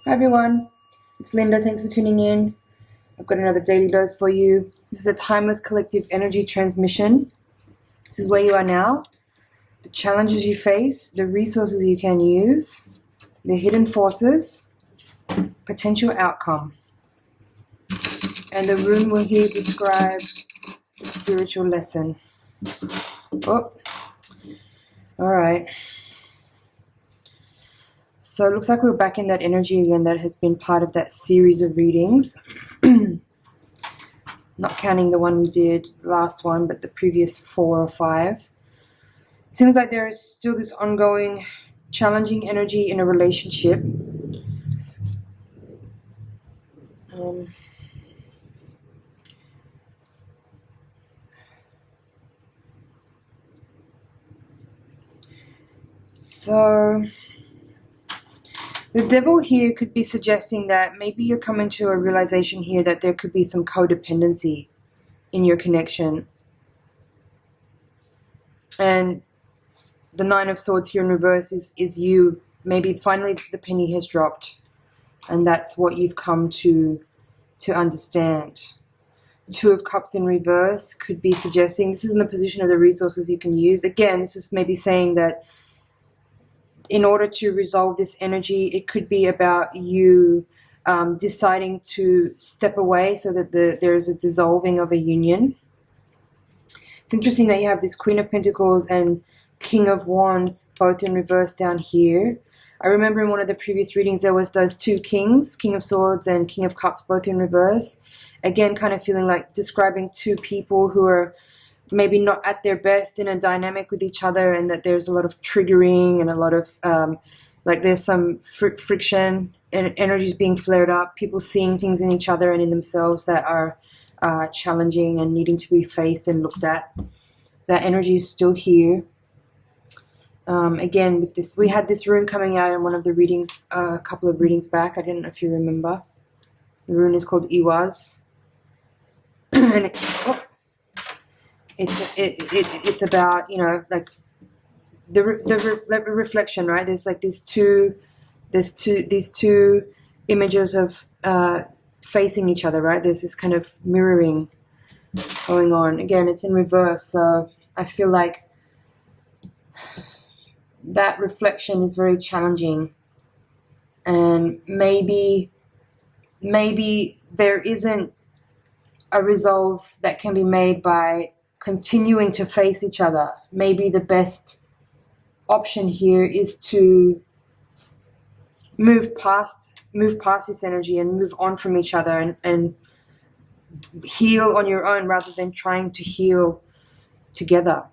Hi everyone, it's Linda. Thanks for tuning in. I've got another daily dose for you. This is a timeless collective energy transmission. This is where you are now, the challenges you face, the resources you can use, the hidden forces, potential outcome. And the rune will here describe the spiritual lesson. Oh, all right. So it looks like we're back in that energy again that has been part of that series of readings. Not counting the one we did, last one, but the previous 4 or 5. Seems like there is still this ongoing challenging energy in a relationship. So the devil here could be suggesting that maybe you're coming to a realization here that there could be some codependency in your connection. And the 9 of Swords here in reverse is you. Maybe finally the penny has dropped, and that's what you've come to understand. 2 of Cups in reverse could be suggesting this is in the position of the resources you can use. Again, this is maybe saying that in order to resolve this energy, it could be about you deciding to step away so that there is a dissolving of a union. It's interesting that you have this Queen of Pentacles and King of Wands both in reverse down here. I remember in one of the previous readings there was those 2 kings, King of Swords and King of Cups, both in reverse. Again, kind of feeling like describing 2 people who are maybe not at their best in a dynamic with each other, and that there's a lot of triggering and a lot of like there's some friction and energies being flared up, people seeing things in each other and in themselves that are challenging and needing to be faced and looked at. That energy is still here. Again, with this, we had this rune coming out in one of the readings a couple of readings back. I don't know if you remember. The rune is called Iwas. And it's about, you know, like the reflection, right? There's like these two images of facing each other, right? There's this kind of mirroring going on. Again, it's in reverse, so I feel like that reflection is very challenging, and maybe there isn't a resolve that can be made by continuing to face each other. Maybe the best option here is to move past this energy and move on from each other and heal on your own rather than trying to heal together.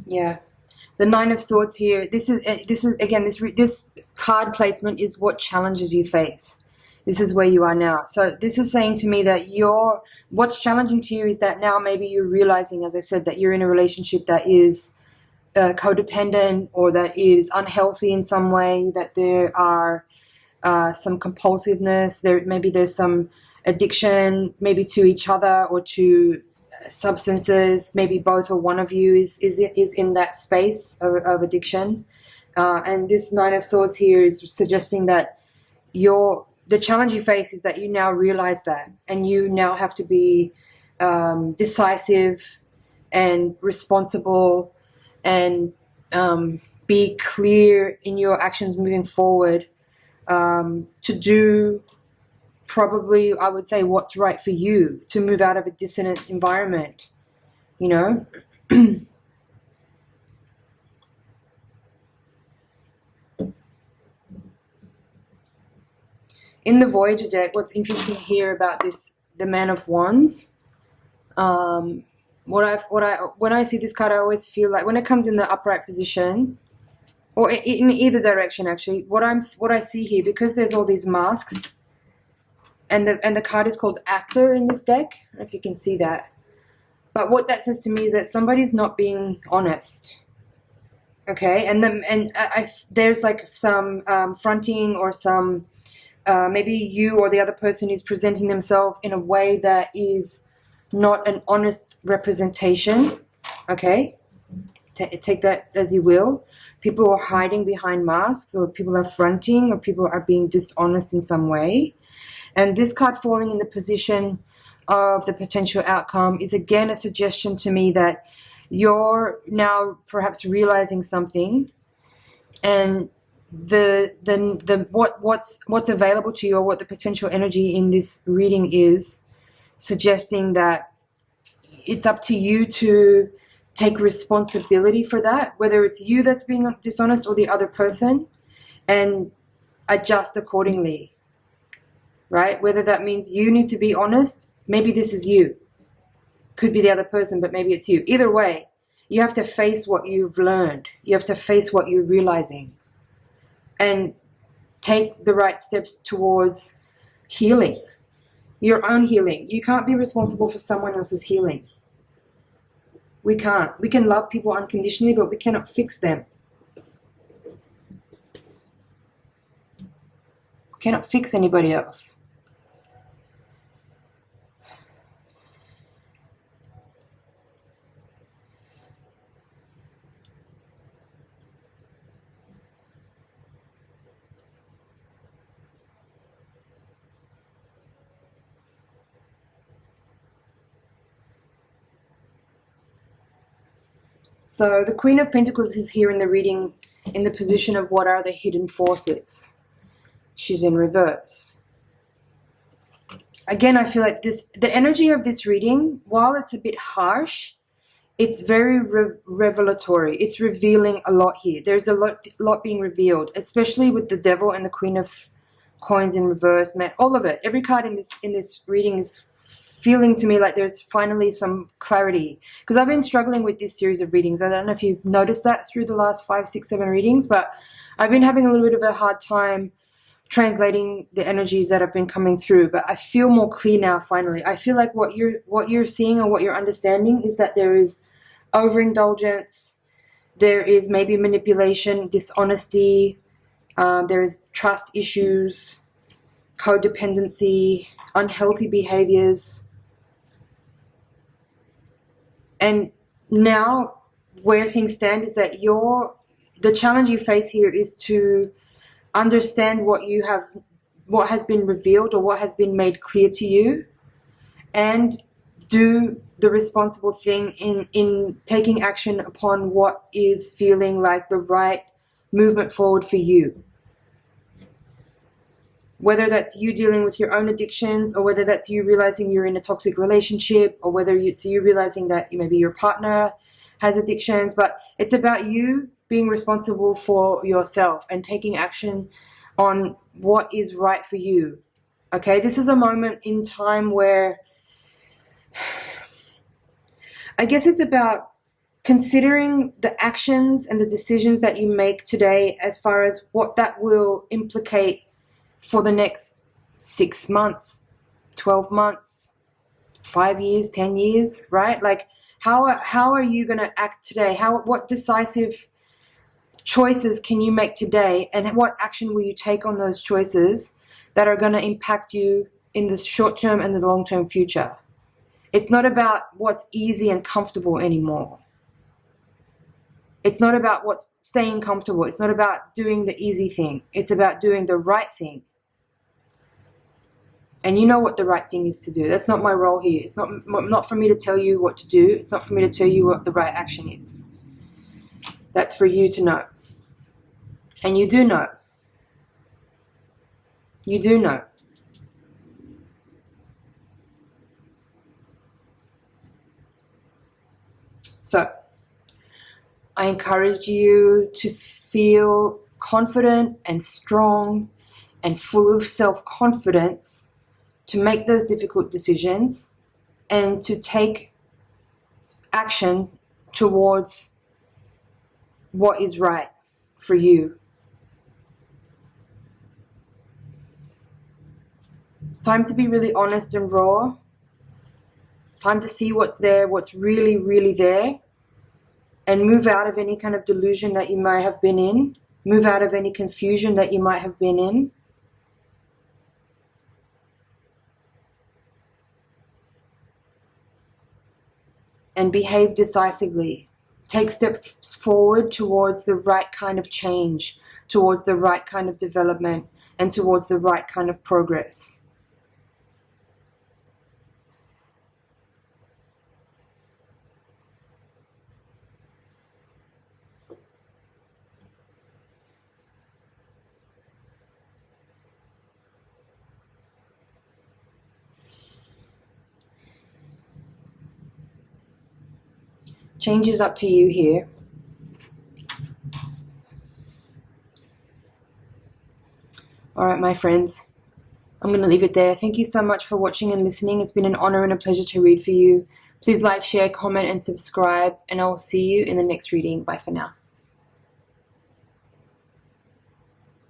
Yeah, the 9 of Swords here. This is again, this card placement is what challenges you face. This is where you are now. So this is saying to me that what's challenging to you is that now maybe you're realizing, as I said, that you're in a relationship that is codependent or that is unhealthy in some way. That there are some compulsiveness. Maybe there's some addiction, maybe to each other or to substances. Maybe both or one of you is in that space of addiction, and this 9 of Swords here is suggesting that the challenge you face is that you now realize that, and you now have to be decisive and responsible and be clear in your actions moving forward, to do probably, I would say, what's right for you, to move out of a dissonant environment, you know. In the Voyager deck, what's interesting here about this, the Man of Wands, when I see this card, I always feel like when it comes in the upright position, or in either direction actually, what I see here, because there's all these masks, and the card is called Actor in this deck. I don't know if you can see that. But what that says to me is that somebody's not being honest. Okay, and there's like some fronting or some maybe you or the other person is presenting themselves in a way that is not an honest representation. Okay, take that as you will. People are hiding behind masks, or people are fronting, or people are being dishonest in some way. And this card falling in the position of the potential outcome is again a suggestion to me that you're now perhaps realizing something, and what's available to you, or what the potential energy in this reading is suggesting, that it's up to you to take responsibility for that, whether it's you that's being dishonest or the other person, and adjust accordingly, right? Whether that means you need to be honest, maybe this is you, could be the other person, but maybe it's you. Either way, you have to face what you've learned. You have to face what you're realizing and take the right steps towards healing, your own healing. You can't be responsible for someone else's healing. We can't. We can love people unconditionally, but we cannot fix them. We cannot fix anybody else. So the Queen of Pentacles is here in the reading in the position of what are the hidden forces. She's in reverse. Again, I feel like the energy of this reading, while it's a bit harsh, it's very revelatory. It's revealing a lot here. There's a lot being revealed, especially with the Devil and the Queen of Coins in reverse. Man, all of it. Every card in this reading is feeling to me like there's finally some clarity, because I've been struggling with this series of readings. I don't know if you've noticed that through the last 5, 6, 7 readings, but I've been having a little bit of a hard time translating the energies that have been coming through. But I feel more clear now. Finally, I feel like what you're seeing or what you're understanding is that there is overindulgence, there is maybe manipulation, dishonesty, there is trust issues, codependency, unhealthy behaviors. And now where things stand is that the challenge you face here is to understand what has been revealed or what has been made clear to you, and do the responsible thing in taking action upon what is feeling like the right movement forward for you. Whether that's you dealing with your own addictions, or whether that's you realizing you're in a toxic relationship, or whether it's you realizing that maybe your partner has addictions. But it's about you being responsible for yourself and taking action on what is right for you. Okay, this is a moment in time where I guess it's about considering the actions and the decisions that you make today, as far as what that will implicate for the next 6 months, 12 months, 5 years, 10 years, right? Like how are you going to act today? What decisive choices can you make today, and what action will you take on those choices that are going to impact you in the short term and the long term future? It's not about what's easy and comfortable anymore. It's not about what's staying comfortable. It's not about doing the easy thing. It's about doing the right thing. And you know what the right thing is to do. That's not my role here. It's not for me to tell you what to do. It's not for me to tell you what the right action is. That's for you to know. And you do know. You do know. So, I encourage you to feel confident and strong and full of self-confidence to make those difficult decisions and to take action towards what is right for you. Time to be really honest and raw. Time to see what's there, what's really, really there. and move out of any kind of delusion that you might have been in. Move out of any confusion that you might have been in. And behave decisively. Take steps forward towards the right kind of change, towards the right kind of development, and towards the right kind of progress. Change is up to you here. All right, my friends, I'm going to leave it there. Thank you so much for watching and listening. It's been an honor and a pleasure to read for you. Please like, share, comment, and subscribe, and I will see you in the next reading. Bye for now.